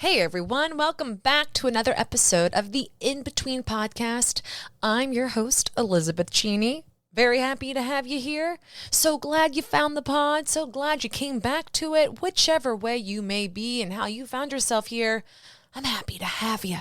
Hey everyone, welcome back to another episode of the In Between Podcast. I'm your host, Elizabeth Cheney. Very happy to have you here. So glad you found the pod. So glad you came back to it. Whichever way you may be and how you found yourself here, I'm happy to have you.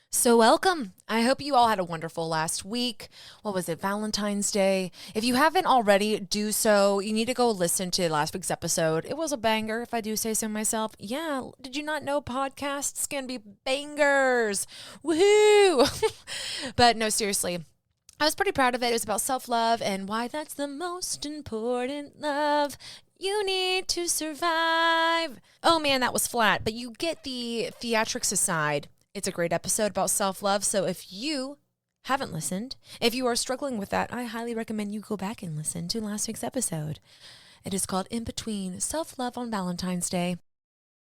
So welcome. I hope you all had a wonderful last week. What was it? Valentine's Day. If you haven't already, do so. You need to go listen to last week's episode. It was a banger, if I do say so myself. Yeah. Did you not know podcasts can be bangers? Woohoo! But no, seriously. I was pretty proud of it. It was about self-love and why that's the most important love you need to survive. Oh man, that was flat. But you get the theatrics aside. It's a great episode about self-love, so if you haven't listened, if you are struggling with that, I highly recommend you go back and listen to last week's episode. It is called In Between Self-Love on Valentine's Day.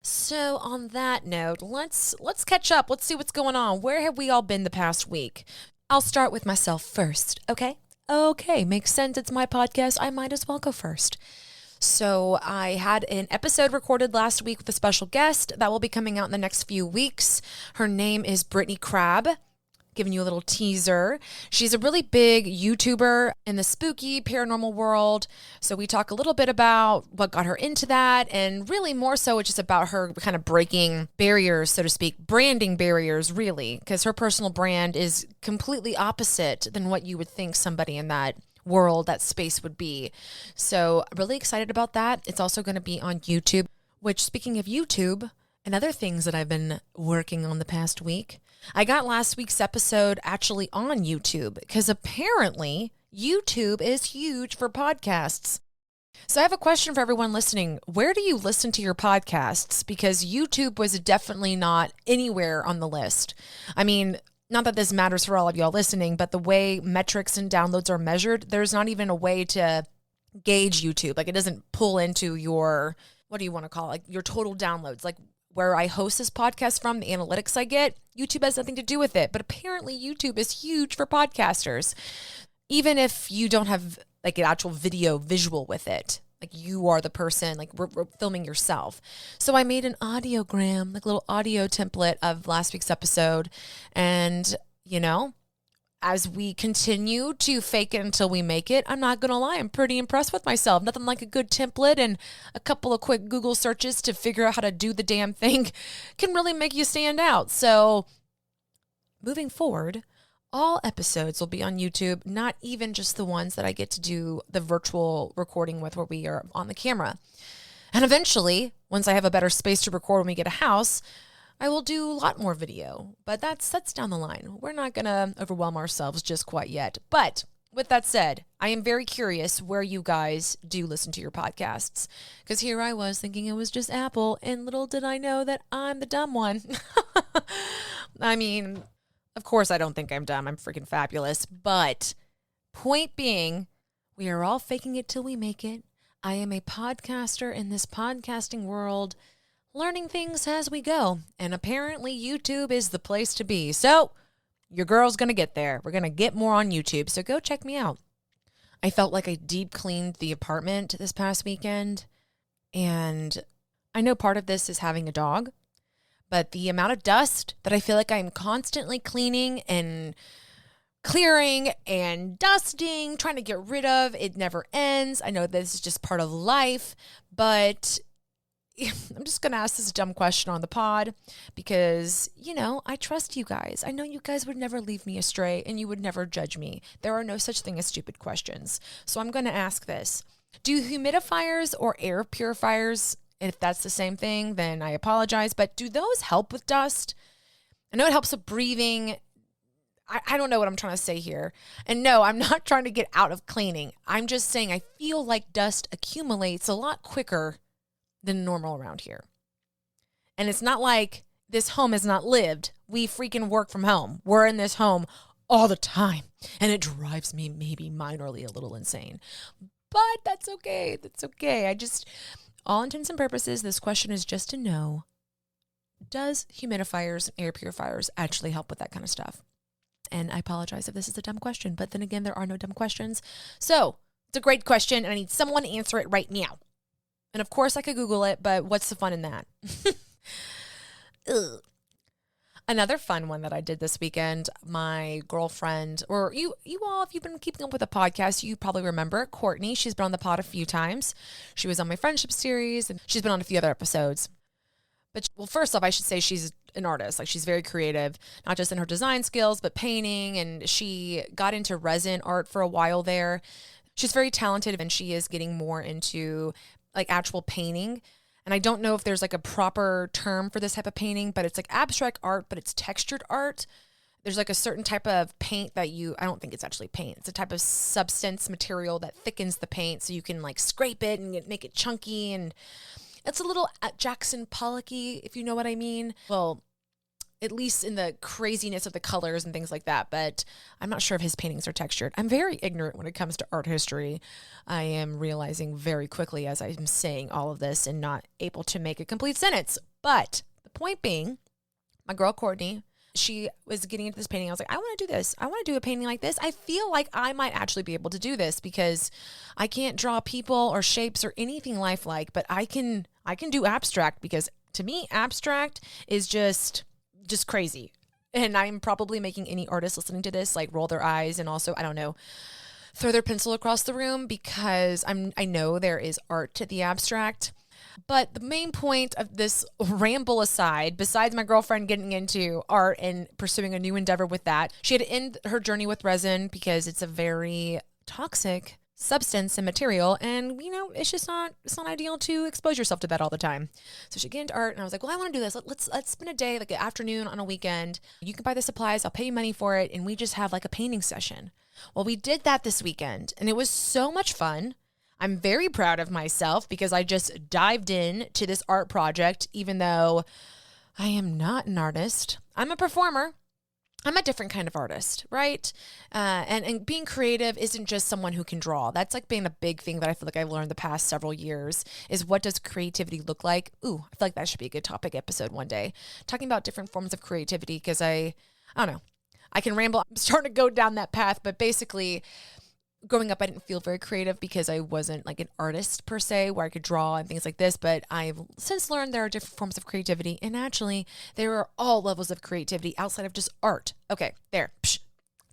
So on that note, let's catch up. Let's see what's going on. Where have we all been the past week? I'll start with myself first, okay? Okay, makes sense. It's my podcast. I might as well go first. So I had an episode recorded last week with a special guest that will be coming out in the next few weeks. Her name is Brittany Crabb. Giving you a little teaser. She's a really big YouTuber in the spooky paranormal world. So we talk a little bit about what got her into that, and really more so it's just about her kind of breaking barriers, so to speak, branding barriers really, because her personal brand is completely opposite than what you would think somebody in that world, that space would be. So really excited about that. It's also going to be on YouTube, which, speaking of YouTube and other things that I've been working on the past week, I got last week's episode actually on YouTube because apparently YouTube is huge for podcasts. So I have a question for everyone listening. Where do you listen to your podcasts? Because YouTube was definitely not anywhere on the list. I mean, not that this matters for all of y'all listening, but the way metrics and downloads are measured, there's not even a way to gauge YouTube. Like, it doesn't pull into your, what do you want to call it? Like your total downloads. Like where I host this podcast from, the analytics I get, YouTube has nothing to do with it. But apparently YouTube is huge for podcasters. Even if you don't have like an actual visual with it. Like you are the person, like we're filming yourself. So I made an audiogram, like a little audio template of last week's episode. And, you know, as we continue to fake it until we make it, I'm not going to lie, I'm pretty impressed with myself. Nothing like a good template and a couple of quick Google searches to figure out how to do the damn thing can really make you stand out. So moving forward, all episodes will be on YouTube, not even just the ones that I get to do the virtual recording with where we are on the camera. And eventually, once I have a better space to record when we get a house, I will do a lot more video. But that's down the line. We're not going to overwhelm ourselves just quite yet. But with that said, I am very curious where you guys do listen to your podcasts. Because here I was thinking it was just Apple, and little did I know that I'm the dumb one. I mean, of course, I don't think I'm dumb. I'm freaking fabulous. But point being, we are all faking it till we make it. I am a podcaster in this podcasting world, learning things as we go. And apparently YouTube is the place to be. So your girl's going to get there. We're going to get more on YouTube. So go check me out. I felt like I deep cleaned the apartment this past weekend. And I know part of this is having a dog. But the amount of dust that I feel like I'm constantly cleaning and clearing and dusting, trying to get rid of, it never ends. I know this is just part of life, but I'm just going to ask this dumb question on the pod because, you know, I trust you guys. I know you guys would never leave me astray and you would never judge me. There are no such thing as stupid questions. So I'm going to ask this. Do humidifiers or air purifiers, if that's the same thing, then I apologize. But do those help with dust? I know it helps with breathing. I don't know what I'm trying to say here. And no, I'm not trying to get out of cleaning. I'm just saying I feel like dust accumulates a lot quicker than normal around here. And it's not like this home is not lived. We freaking work from home. We're in this home all the time. And it drives me maybe minorly a little insane. But that's okay. That's okay. All intents and purposes, this question is just to know, does humidifiers and air purifiers actually help with that kind of stuff? And I apologize if this is a dumb question, but then again, there are no dumb questions. So it's a great question, and I need someone to answer it right now. And of course, I could Google it, but what's the fun in that? Ugh. Another fun one that I did this weekend, my girlfriend, or you all, if you've been keeping up with the podcast, you probably remember Courtney. She's been on the pod a few times. She was on my friendship series, and she's been on a few other episodes. But, well, first off, I should say she's an artist. Like, she's very creative, not just in her design skills, but painting. And she got into resin art for a while there. She's very talented, and she is getting more into like actual painting. And I don't know if there's like a proper term for this type of painting, but it's like abstract art, but it's textured art. There's like a certain type of paint that I don't think it's actually paint. It's a type of substance material that thickens the paint so you can like scrape it and make it chunky. And it's a little Jackson Pollocky, if you know what I mean. Well, at least in the craziness of the colors and things like that. But I'm not sure if his paintings are textured. I'm very ignorant when it comes to art history. I am realizing very quickly as I'm saying all of this and not able to make a complete sentence. But the point being, my girl Courtney, she was getting into this painting. I was like, I want to do this. I want to do a painting like this. I feel like I might actually be able to do this because I can't draw people or shapes or anything lifelike, but I can do abstract, because to me, abstract is just crazy. And I'm probably making any artist listening to this like roll their eyes and also, I don't know, throw their pencil across the room, because I know there is art to the abstract. But the main point of this ramble aside, besides my girlfriend getting into art and pursuing a new endeavor with that, she had to end her journey with resin because it's a very toxic substance and material, and it's not ideal to expose yourself to that all the time. So she get into art, and I was like, well, I want to do this. Let's spend a day, like an afternoon on a weekend. You can buy the supplies, I'll pay you money for it, and we just have like a painting session. Well, we did that this weekend, and it was so much fun. I'm very proud of myself because I just dived in to this art project, even though I am not an artist. I'm a performer. I'm a different kind of artist, right? And being creative isn't just someone who can draw. That's like being a big thing that I feel like I've learned the past several years is, what does creativity look like? Ooh, I feel like that should be a good topic episode one day. Talking about different forms of creativity, because I don't know. I can ramble. I'm starting to go down that path, but basically, growing up, I didn't feel very creative because I wasn't like an artist per se where I could draw and things like this. But I've since learned there are different forms of creativity, and actually there are all levels of creativity outside of just art. Okay, there. Psh,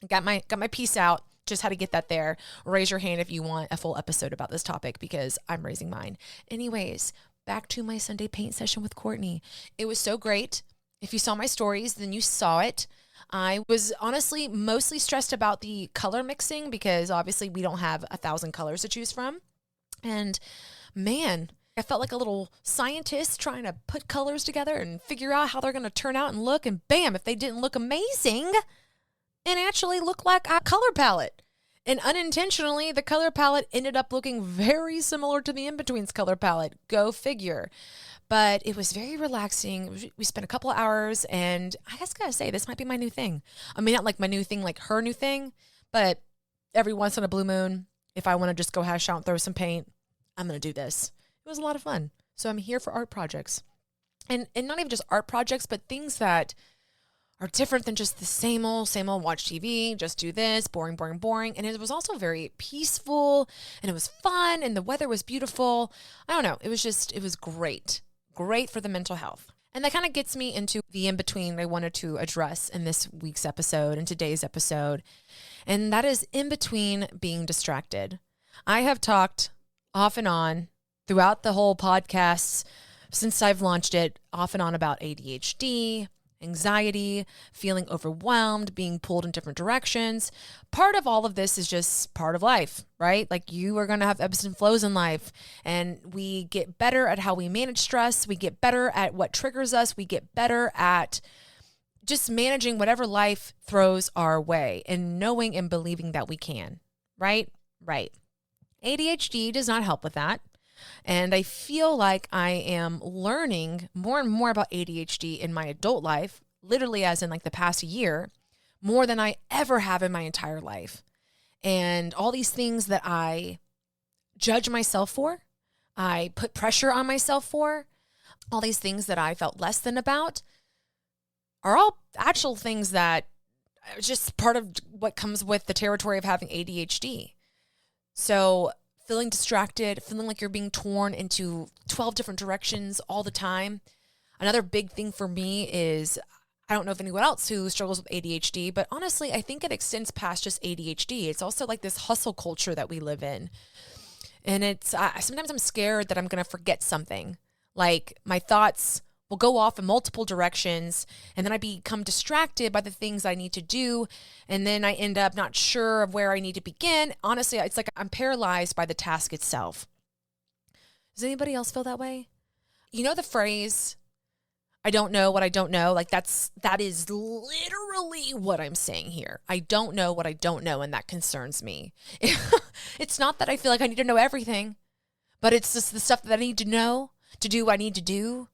got my piece out. Just had to get that there. Raise your hand if you want a full episode about this topic, because I'm raising mine. Anyways, back to my Sunday paint session with Courtney. It was so great. If you saw my stories, then you saw it. I was honestly mostly stressed about the color mixing, because obviously we don't have 1,000 colors to choose from. And man, I felt like a little scientist trying to put colors together and figure out how they're going to turn out and look. And bam, if they didn't look amazing, it actually looked like a color palette. And unintentionally, the color palette ended up looking very similar to the In-Betweens color palette. Go figure. But it was very relaxing. We spent a couple of hours, and I just gotta say, this might be my new thing. I mean, not like my new thing, like her new thing, but every once in a blue moon, if I want to just go hash out and throw some paint, I'm going to do this. It was a lot of fun. So I'm here for art projects. And not even just art projects, but things that are different than just the same old watch TV, just do this, boring. And it was also very peaceful, and it was fun, and the weather was beautiful. I don't know. It was great. Great for the mental health. And that kind of gets me into the in-between I wanted to address in this week's episode and today's episode. And that is in between being distracted. I have talked off and on throughout the whole podcast since I've launched it, off and on about ADHD, anxiety, feeling overwhelmed, being pulled in different directions. Part of all of this is just part of life, right? Like, you are going to have ebbs and flows in life, and we get better at how we manage stress. We get better at what triggers us. We get better at just managing whatever life throws our way and knowing and believing that we can, right? Right. ADHD does not help with that. And I feel like I am learning more and more about ADHD in my adult life, literally as in like the past year, more than I ever have in my entire life. And all these things that I judge myself for, I put pressure on myself for, all these things that I felt less than about, are all actual things that are just part of what comes with the territory of having ADHD. So feeling distracted, feeling like you're being torn into 12 different directions all the time. Another big thing for me is, I don't know if anyone else who struggles with ADHD, but honestly, I think it extends past just ADHD. It's also like this hustle culture that we live in. And it's, sometimes I'm scared that I'm going to forget something. Like my thoughts will go off in multiple directions, and then I become distracted by the things I need to do. And then I end up not sure of where I need to begin. Honestly, it's like I'm paralyzed by the task itself. Does anybody else feel that way? You know the phrase, I don't know what I don't know? Like that is literally what I'm saying here. I don't know what I don't know, and that concerns me. It's not that I feel like I need to know everything, but it's just the stuff that I need to know, to do what I need to do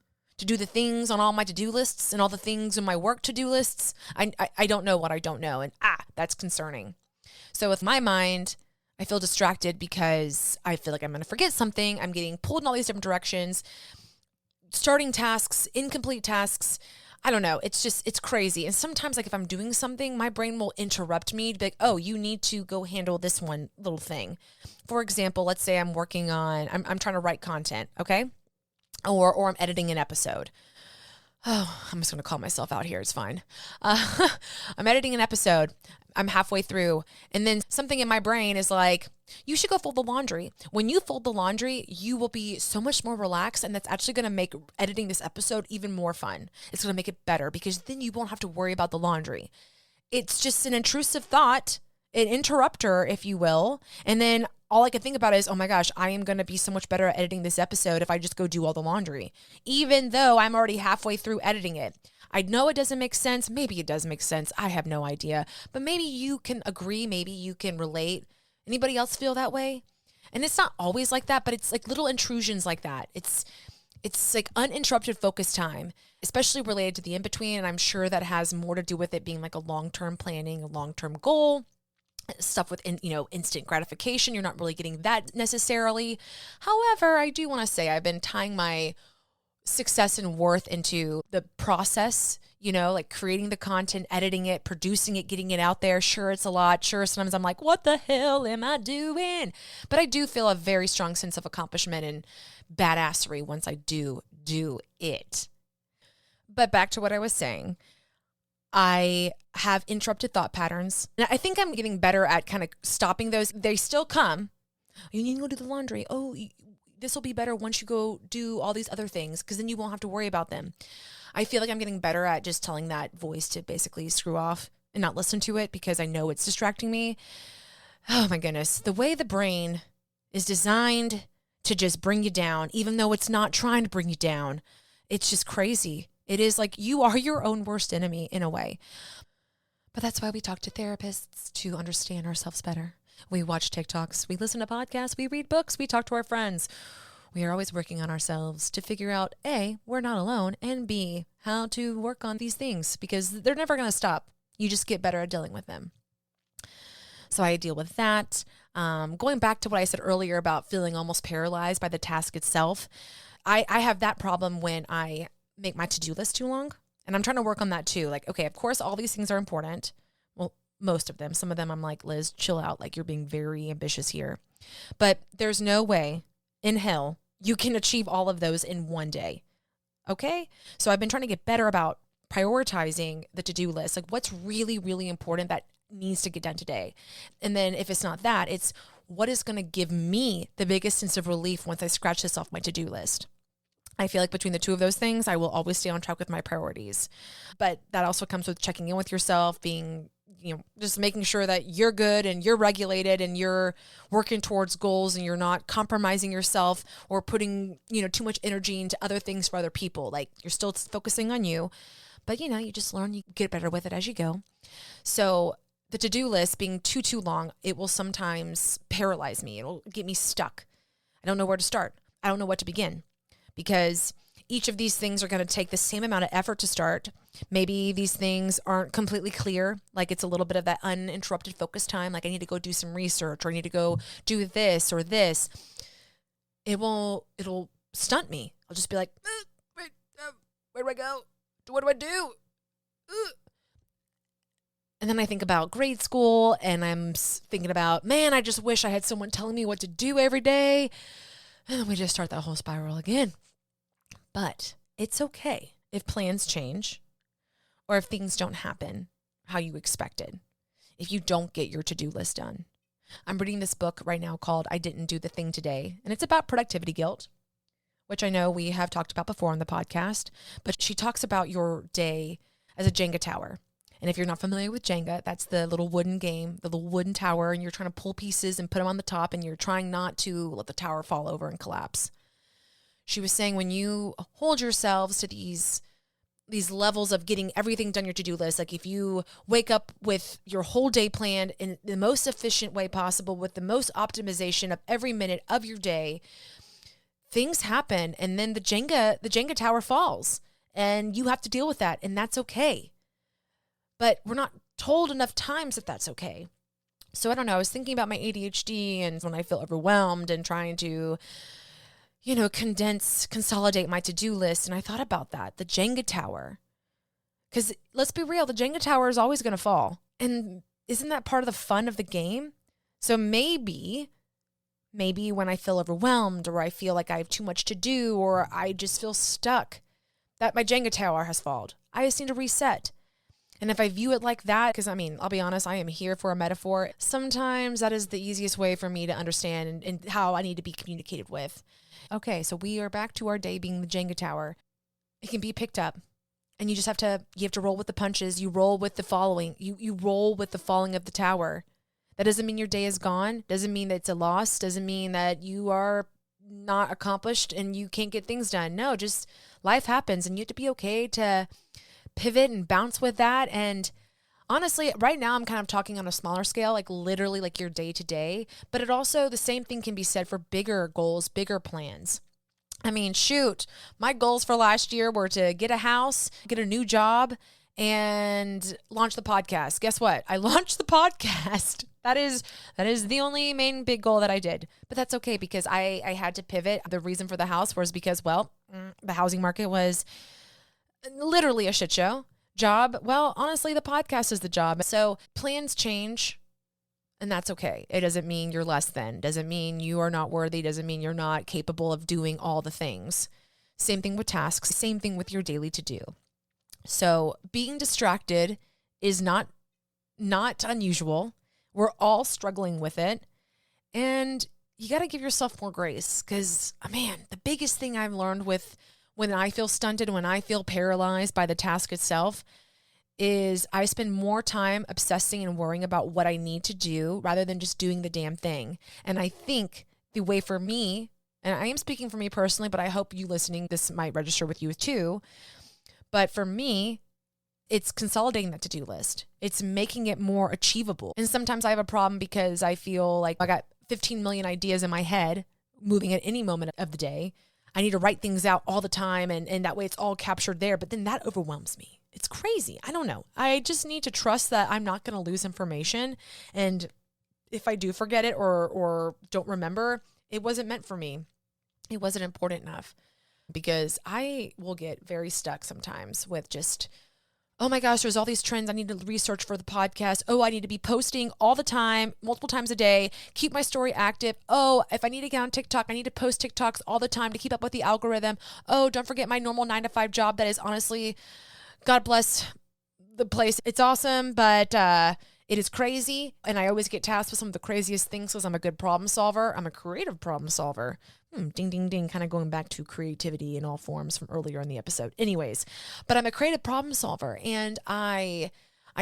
the things on all my to-do lists and all the things in my work to-do lists. I don't know what I don't know, and that's concerning. So with my mind, I feel distracted because I feel like I'm going to forget something. I'm getting pulled in all these different directions, starting tasks, incomplete tasks. I don't know. It's crazy. And sometimes, like if I'm doing something, my brain will interrupt me to be like, oh, you need to go handle this one little thing. For example, let's say I'm working on, I'm trying to write content, okay? Or I'm editing an episode. Oh, I'm just going to call myself out here. It's fine. I'm editing an episode. I'm halfway through. And then something in my brain is like, you should go fold the laundry. When you fold the laundry, you will be so much more relaxed. And that's actually going to make editing this episode even more fun. It's going to make it better because then you won't have to worry about the laundry. It's just an intrusive thought, an interrupter, if you will. And then all I can think about is, oh my gosh, I am going to be so much better at editing this episode if I just go do all the laundry, even though I'm already halfway through editing it. I know it doesn't make sense. Maybe it does make sense. I have no idea. But maybe you can agree. Maybe you can relate. Anybody else feel that way? And it's not always like that, but it's like little intrusions like that. It's like uninterrupted focus time, especially related to the in-between. And I'm sure that has more to do with it being like a long-term planning, a long-term goal. Stuff with, instant gratification. You're not really getting that necessarily. However, I do want to say I've been tying my success and worth into the process, like creating the content, editing it, producing it, getting it out there. Sure, it's a lot. Sure, sometimes I'm like, what the hell am I doing? But I do feel a very strong sense of accomplishment and badassery once I do it. But back to what I was saying. I have interrupted thought patterns. And I think I'm getting better at kind of stopping those. They still come. You need to go do the laundry. Oh, this will be better once you go do all these other things because then you won't have to worry about them. I feel like I'm getting better at just telling that voice to basically screw off and not listen to it because I know it's distracting me. Oh my goodness. The way the brain is designed to just bring you down, even though it's not trying to bring you down, it's just crazy. It is like you are your own worst enemy in a way. But that's why we talk to therapists to understand ourselves better. We watch TikToks, we listen to podcasts, we read books, we talk to our friends. We are always working on ourselves to figure out, A, we're not alone, and B, how to work on these things because they're never going to stop. You just get better at dealing with them. So I deal with that. Going back to what I said earlier about feeling almost paralyzed by the task itself, I have that problem when I make my to-do list too long. And I'm trying to work on that too. Like, okay, of course, all these things are important. Well, most of them. Some of them I'm like, Liz, chill out. Like you're being very ambitious here. But there's no way in hell you can achieve all of those in one day. Okay? So I've been trying to get better about prioritizing the to-do list. Like what's really, really important that needs to get done today. And then if it's not that, it's what is going to give me the biggest sense of relief once I scratch this off my to-do list. I feel like between the two of those things, I will always stay on track with my priorities. But that also comes with checking in with yourself, being, just making sure that you're good and you're regulated and you're working towards goals and you're not compromising yourself or putting, too much energy into other things for other people. Like you're still focusing on you, but you just learn, you get better with it as you go. So the to-do list being too long, it will sometimes paralyze me. It'll get me stuck. I don't know where to start. I don't know what to begin. Because each of these things are going to take the same amount of effort to start. Maybe these things aren't completely clear. Like it's a little bit of that uninterrupted focus time. Like I need to go do some research or I need to go do this or this. It'll stunt me. I'll just be like, where do I go? What do I do? And then I think about grade school and I'm thinking about, man, I just wish I had someone telling me what to do every day. And then we just start that whole spiral again. But it's okay if plans change or if things don't happen how you expected, if you don't get your to-do list done. I'm reading this book right now called I Didn't Do the Thing Today, and it's about productivity guilt, which I know we have talked about before on the podcast, but she talks about your day as a Jenga tower. And if you're not familiar with Jenga, that's the little wooden game, the little wooden tower, and you're trying to pull pieces and put them on the top, and you're trying not to let the tower fall over and collapse. She was saying when you hold yourselves to these levels of getting everything done, your to-do list, like if you wake up with your whole day planned in the most efficient way possible with the most optimization of every minute of your day, things happen, and then the Jenga tower falls, and you have to deal with that, and that's okay. But we're not told enough times that that's okay. So I don't know, I was thinking about my ADHD and when I feel overwhelmed and trying to, consolidate my to-do list. And I thought about that, the Jenga tower. Because let's be real, the Jenga tower is always going to fall. And isn't that part of the fun of the game? So maybe when I feel overwhelmed or I feel like I have too much to do or I just feel stuck, that my Jenga tower has fallen. I just need to reset. And if I view it like that, because I'll be honest, I am here for a metaphor. Sometimes that is the easiest way for me to understand and how I need to be communicated with. Okay, so we are back to our day being the Jenga tower. It can be picked up, and you have to roll with the punches. You roll with the following. You roll with the falling of the tower. That doesn't mean your day is gone. Doesn't mean that it's a loss. Doesn't mean that you are not accomplished and you can't get things done. No, just life happens, and you have to be okay to pivot and bounce with that. And honestly, right now I'm kind of talking on a smaller scale, like literally like your day to day, but it also, the same thing can be said for bigger goals, bigger plans. Shoot, my goals for last year were to get a house, get a new job, and launch the podcast. Guess what? I launched the podcast. That is the only main big goal that I did, but that's okay because I had to pivot. The reason for the house was because, the housing market was literally a shit show. Job, honestly, the podcast is the job. So plans change, and that's okay. It doesn't mean you're less than. Doesn't mean you are not worthy. Doesn't mean you're not capable of doing all the things. Same thing with tasks. Same thing with your daily to-do. So being distracted is not unusual. We're all struggling with it. And you got to give yourself more grace because, the biggest thing I've learned with when I feel stunted, when I feel paralyzed by the task itself, is I spend more time obsessing and worrying about what I need to do rather than just doing the damn thing. And I think the way for me, and I am speaking for me personally, but I hope you listening, this might register with you too. But for me, it's consolidating that to-do list. It's making it more achievable. And sometimes I have a problem because I feel like I got 15 million ideas in my head moving at any moment of the day. I need to write things out all the time, and that way it's all captured there. But then that overwhelms me. It's crazy. I don't know. I just need to trust that I'm not going to lose information. And if I do forget it or don't remember, it wasn't meant for me. It wasn't important enough because I will get very stuck sometimes with just, oh my gosh, there's all these trends I need to research for the podcast. Oh, I need to be posting all the time, multiple times a day, keep my story active. Oh, if I need to get on TikTok, I need to post TikToks all the time to keep up with the algorithm. Oh, don't forget my normal 9-to-5 job that is honestly, God bless the place. It's awesome, but it is crazy. And I always get tasked with some of the craziest things because I'm a good problem solver. I'm a creative problem solver. Ding, ding, ding, kind of going back to creativity in all forms from earlier in the episode. Anyways, but I'm a creative problem solver, and I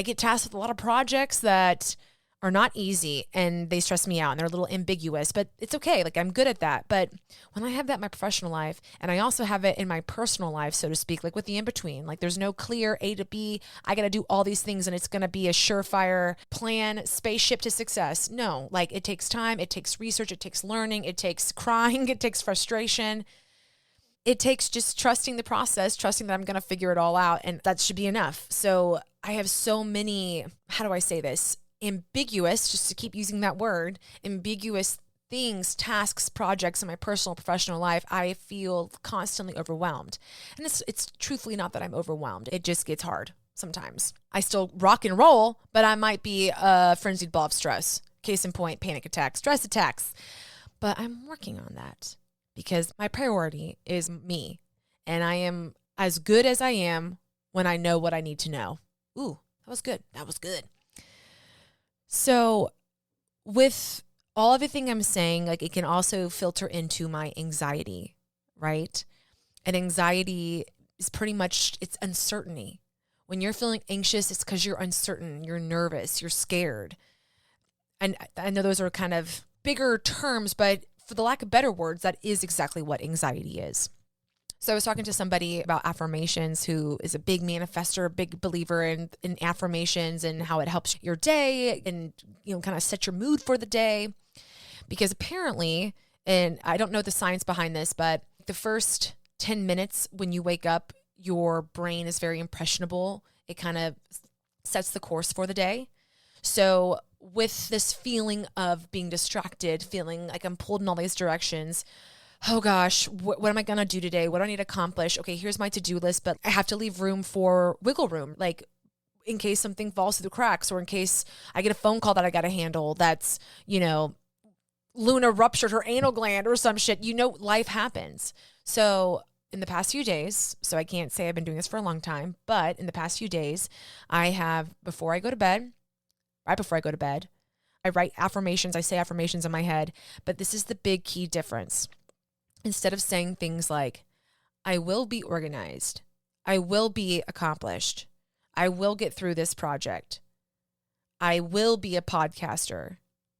get tasked with a lot of projects that are not easy, and they stress me out, and they're a little ambiguous, but it's okay. Like, I'm good at that. But when I have that in my professional life, and I also have it in my personal life, so to speak, like with the in-between, like there's no clear A to B, I got to do all these things, and it's going to be a surefire plan, spaceship to success. No, like it takes time, it takes research, it takes learning, it takes crying, it takes frustration. It takes just trusting the process, trusting that I'm going to figure it all out, and that should be enough. So I have so many, how do I say this? Ambiguous, just to keep using that word, ambiguous things, tasks, projects in my personal, professional life. I feel constantly overwhelmed. And it's truthfully not that I'm overwhelmed. It just gets hard sometimes. I still rock and roll, but I might be a frenzied ball of stress. Case in point, panic attacks, stress attacks. But I'm working on that because my priority is me. And I as good as I am when I know what I need to know. Ooh, that was good. That was good. So with all everything I'm saying, like it can also filter into my anxiety, right? And anxiety is pretty much, it's uncertainty. When you're feeling anxious, it's because you're uncertain, you're nervous, you're scared. And I know those are kind of bigger terms, but for the lack of better words, that is exactly what anxiety is. So I was talking to somebody about affirmations who is a big manifester, a big believer in affirmations and how it helps your day and, kind of set your mood for the day. Because apparently, and I don't know the science behind this, but the first 10 minutes when you wake up, your brain is very impressionable. It kind of sets the course for the day. So with this feeling of being distracted, feeling like I'm pulled in all these directions, oh gosh, what am I going to do today? What do I need to accomplish? Okay, here's my to-do list, but I have to leave room for wiggle room, like in case something falls through the cracks or in case I get a phone call that I got to handle that's, Luna ruptured her anal gland or some shit. Life happens. So in the past few days, so I can't say I've been doing this for a long time, but in the past few days, I have, right before I go to bed, I write affirmations. I say affirmations in my head, but this is the big key difference. Instead of saying things like, I will be organized, I will be accomplished, I will get through this project, I will be a podcaster,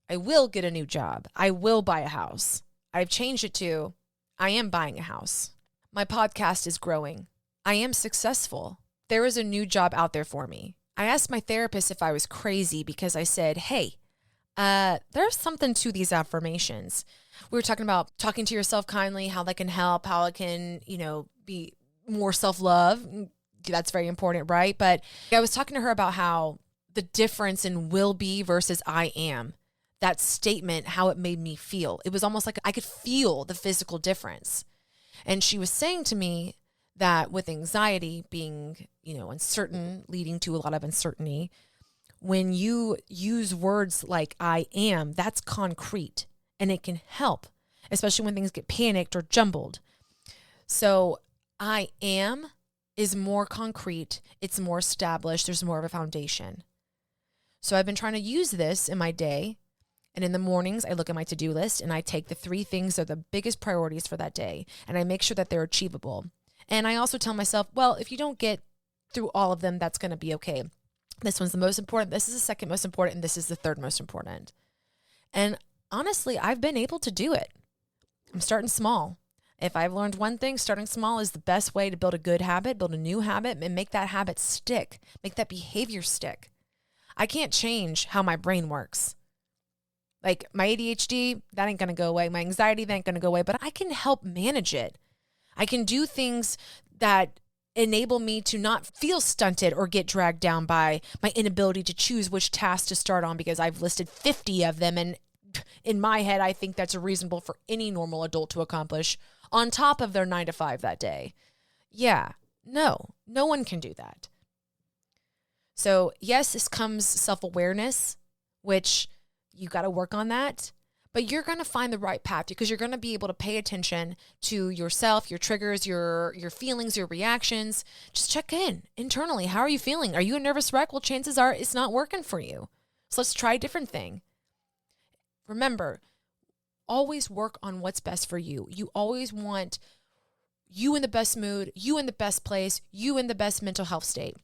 I will get a new job, I will buy a house. I've changed it to, I am buying a house. My podcast is growing. I am successful. There is a new job out there for me. I asked my therapist if I was crazy because I said, hey, there's something to these affirmations. We were talking about talking to yourself kindly, how that can help, how it can, be more self-love. That's very important, right? But I was talking to her about how the difference in will be versus I am, that statement, how it made me feel. It was almost like I could feel the physical difference. And she was saying to me that with anxiety being, uncertain, leading to a lot of uncertainty, when you use words like I am, that's concrete and it can help, especially when things get panicked or jumbled. So I am is more concrete. It's more established. There's more of a foundation. So I've been trying to use this in my day. And in the mornings, I look at my to-do list and I take the 3 things that are the biggest priorities for that day. And I make sure that they're achievable. And I also tell myself, well, if you don't get through all of them, that's going to be okay. This one's the most important. This is the second most important. And this is the third most important. And honestly, I've been able to do it. I'm starting small. If I've learned one thing, starting small is the best way to build a good habit, build a new habit, and make that habit stick, make that behavior stick. I can't change how my brain works. Like my ADHD, that ain't going to go away. My anxiety, that ain't going to go away, but I can help manage it. I can do things that enable me to not feel stunted or get dragged down by my inability to choose which task to start on because I've listed 50 of them. And in my head, I think that's reasonable for any normal adult to accomplish on top of their 9 to 5 that day. Yeah, no one can do that. So yes, this comes self-awareness, which you got to work on that, but you're going to find the right path because you're going to be able to pay attention to yourself, your triggers, your feelings, your reactions. Just check in internally. How are you feeling? Are you a nervous wreck? Well, chances are it's not working for you. So let's try a different thing. Remember, always work on what's best for you. You always want you in the best mood, you in the best place, you in the best mental health state.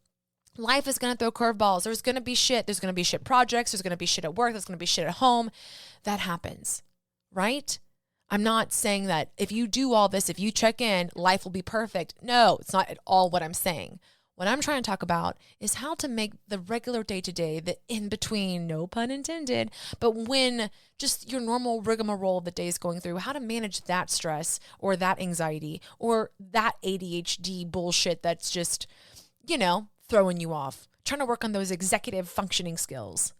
Life is going to throw curveballs. There's going to be shit. There's going to be shit projects. There's going to be shit at work. There's going to be shit at home. That happens, right? I'm not saying that if you do all this, if you check in, life will be perfect. No, it's not at all what I'm saying. What I'm trying to talk about is how to make the regular day-to-day, the in-between, no pun intended, but when just your normal rigmarole of the day is going through, how to manage that stress or that anxiety or that ADHD bullshit that's just, throwing you off, trying to work on those executive functioning skills.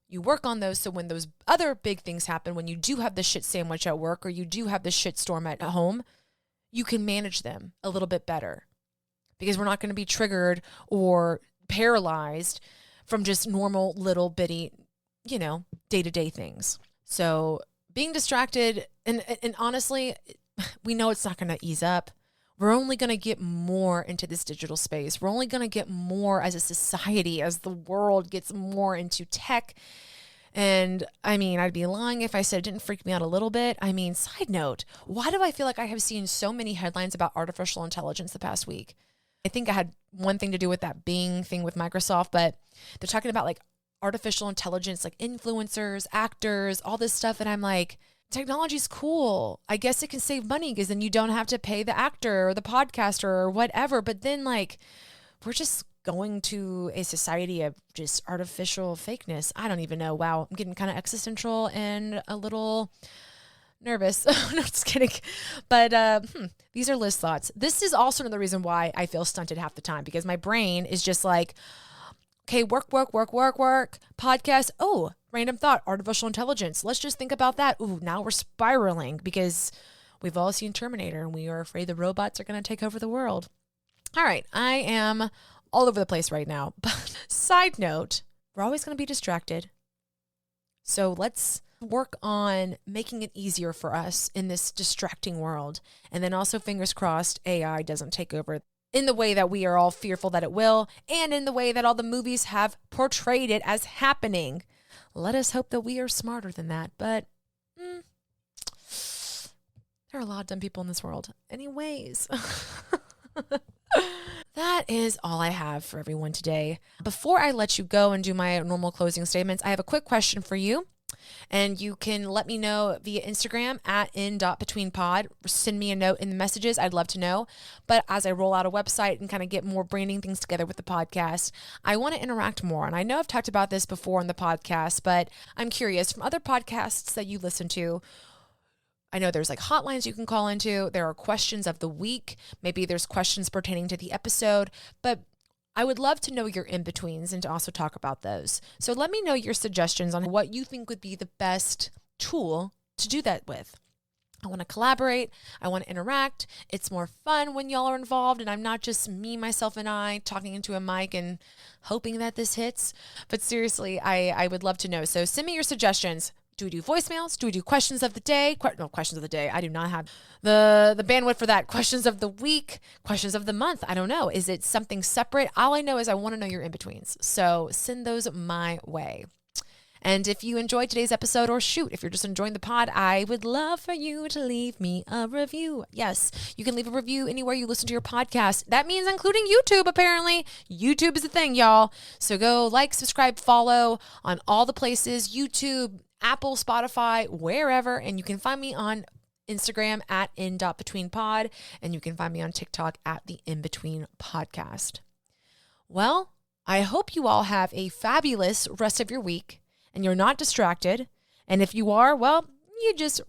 You work on those so when those other big things happen, when you do have the shit sandwich at work or you do have the shit storm at home, you can manage them a little bit better because we're not going to be triggered or paralyzed from just normal little bitty, day-to-day things. So being distracted, and honestly, we know it's not going to ease up. we're only going to get more into this digital space. We're only going to get more as a society, as the world gets more into tech. And I mean, I'd be lying if I said it didn't freak me out a little bit. I mean, side note, why do I feel like I have seen so many headlines about artificial intelligence the past week? I think I had one thing to do with that Bing thing with Microsoft, but they're talking about like artificial intelligence, like influencers, actors, all this stuff. And I'm like, technology's cool. I guess it can save money because then you don't have to pay the actor or the podcaster or whatever. But then like, we're just going to a society of just artificial fakeness. I don't even know. Wow. I'm getting kind of existential and a little nervous. No, just kidding. But these are Liz thoughts. This is also another reason why I feel stunted half the time, because my brain is just like, okay, work, podcast. Oh, random thought, artificial intelligence. Let's just think about that. Ooh, now we're spiraling because we've all seen Terminator and we are afraid the robots are going to take over the world. All right, I am all over the place right now. But side note, we're always going to be distracted. So let's work on making it easier for us in this distracting world. And then also, fingers crossed, AI doesn't take over in the way that we are all fearful that it will, and in the way that all the movies have portrayed it as happening. Let us hope that we are smarter than that. But there are a lot of dumb people in this world. Anyways. That is all I have for everyone today. Before I let you go and do my normal closing statements, I have a quick question for you. And you can let me know via Instagram at in.betweenpod. Send me a note in the messages. I'd love to know. But as I roll out a website and kind of get more branding things together with the podcast, I want to interact more. And I know I've talked about this before on the podcast, but I'm curious, from other podcasts that you listen to, I know there's like hotlines you can call into. There are questions of the week. Maybe there's questions pertaining to the episode, but I would love to know your in-betweens and to also talk about those. So let me know your suggestions on what you think would be the best tool to do that with. I want to collaborate. I want to interact. It's more fun when y'all are involved and I'm not just me, myself, and I talking into a mic and hoping that this hits. But seriously, I would love to know. So send me your suggestions. Do we do voicemails? Do we do questions of the day? No, questions of the day. I do not have the bandwidth for that. Questions of the week, questions of the month. I don't know. Is it something separate? All I know is I want to know your in-betweens. So send those my way. And if you enjoyed today's episode, or shoot, if you're just enjoying the pod, I would love for you to leave me a review. Yes, you can leave a review anywhere you listen to your podcast. That means including YouTube, apparently. YouTube is the thing, y'all. So go like, subscribe, follow on all the places, YouTube, Apple, Spotify, wherever. And you can find me on Instagram at in.betweenpod. And you can find me on TikTok at the In-Between Podcast. Well, I hope you all have a fabulous rest of your week and you're not distracted. And if you are, well, you just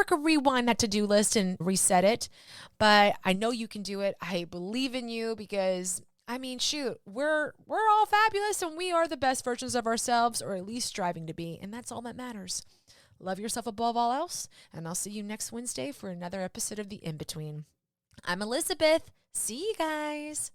rewind that to-do list and reset it. But I know you can do it. I believe in you because I mean, shoot, we're all fabulous and we are the best versions of ourselves, or at least striving to be. And that's all that matters. Love yourself above all else. And I'll see you next Wednesday for another episode of The In-Between. I'm Elizabeth. See you guys.